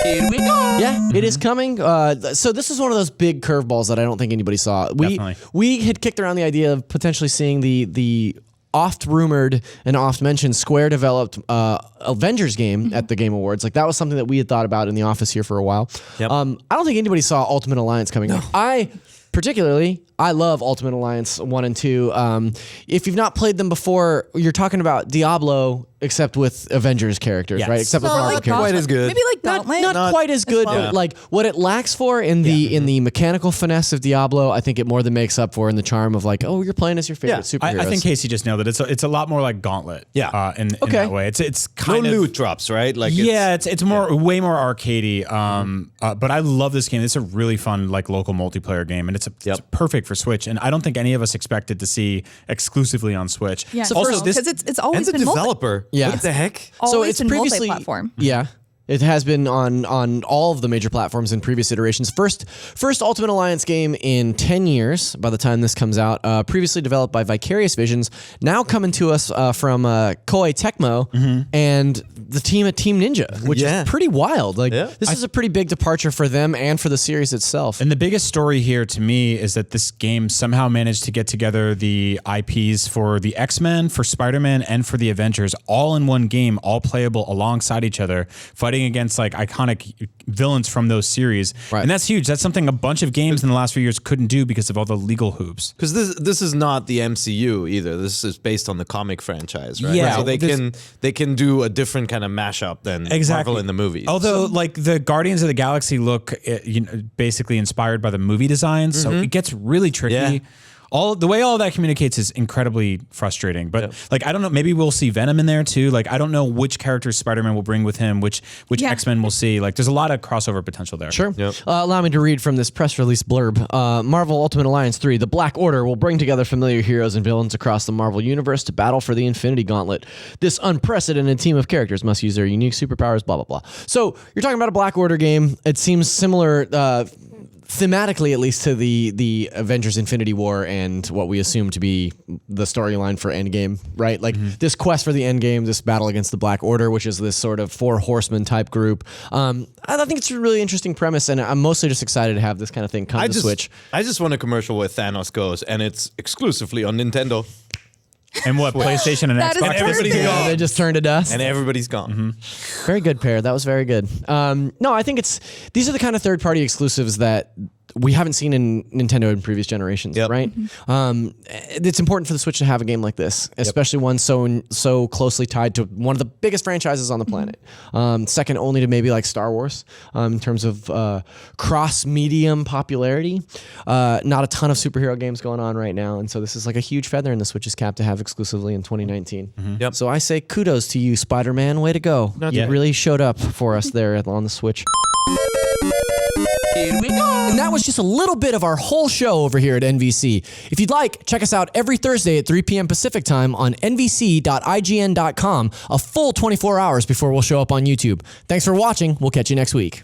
Here we go. Yeah, it is coming. So this is one of those big curveballs that I don't think anybody saw. We had kicked around the idea of potentially seeing the oft-rumored and oft-mentioned Square-developed Avengers game at the Game Awards. Like, that was something that we had thought about in the office here for a while. Yep. I don't think anybody saw Ultimate Alliance coming. No. I love Ultimate Alliance 1 and 2. If you've not played them before, you're talking about Diablo, except with Avengers characters, right? Except with Marvel characters. Quite as good. Maybe like Gauntlet. Not quite as good, but like what it lacks for in the mechanical finesse of Diablo, I think it more than makes up for in the charm of like, oh, you're playing as your favorite superheroes. I think Casey just nailed it. It's a lot more like Gauntlet. In that way. It's kind of loot drops, right? Like it's way more arcadey. But I love this game. It's a really fun like local multiplayer game, and it's perfect for Switch. And I don't think any of us expected to see exclusively on Switch. Yeah. So also, because it's always been developer. Yeah. What the heck? So it's previously multi-platform. Yeah. It has been on all of the major platforms in previous iterations. First Ultimate Alliance game in 10 years by the time this comes out. Previously developed by Vicarious Visions. Now coming to us from Koei Tecmo and the team at Team Ninja, which is pretty wild. Like this is a pretty big departure for them and for the series itself. And the biggest story here to me is that this game somehow managed to get together the IPs for the X-Men, for Spider-Man, and for the Avengers all in one game, all playable alongside each other, fighting against like iconic villains from those series. Right. And that's huge. That's something a bunch of games in the last few years couldn't do because of all the legal hoops. Because this is not the MCU either. This is based on the comic franchise, right? Yeah. So they can do a different kind of mashup than Marvel in the movies. Although like the Guardians of the Galaxy look basically inspired by the movie designs, so it gets really tricky. Yeah. The way all of that communicates is incredibly frustrating. But like, I don't know, maybe we'll see Venom in there too. Like, I don't know which characters Spider-Man will bring with him, which X-Men we'll see. Like, there's a lot of crossover potential there. Sure. Yep. Allow me to read from this press release blurb. Marvel Ultimate Alliance 3, the Black Order will bring together familiar heroes and villains across the Marvel Universe to battle for the Infinity Gauntlet. This unprecedented team of characters must use their unique superpowers, blah, blah, blah. So you're talking about a Black Order game. It seems similar, thematically at least, to the Avengers Infinity War and what we assume to be the storyline for Endgame, right? Like this quest for the Endgame, this battle against the Black Order, which is this sort of four horsemen type group. I think it's a really interesting premise, and I'm mostly just excited to have this kind of thing come to Switch. I just want a commercial where Thanos goes, and it's exclusively on Nintendo. And what, PlayStation and Xbox? And everybody's gone. They just turned to dust. And everybody's gone. Very good, Pear. That was very good. No, I think these are the kind of third-party exclusives that we haven't seen in Nintendo in previous generations, right? It's important for the Switch to have a game like this, especially one so closely tied to one of the biggest franchises on the planet. Second only to maybe like Star Wars in terms of cross-medium popularity. Not a ton of superhero games going on right now, and so this is like a huge feather in the Switch's cap to have exclusively in 2019. So I say kudos to you, Spider-Man. Way to go. You really showed up for us there on the Switch. Here we go. And that was just a little bit of our whole show over here at NVC. If you'd like, check us out every Thursday at 3 p.m. Pacific time on nvc.ign.com, a full 24 hours before we'll show up on YouTube. Thanks for watching. We'll catch you next week.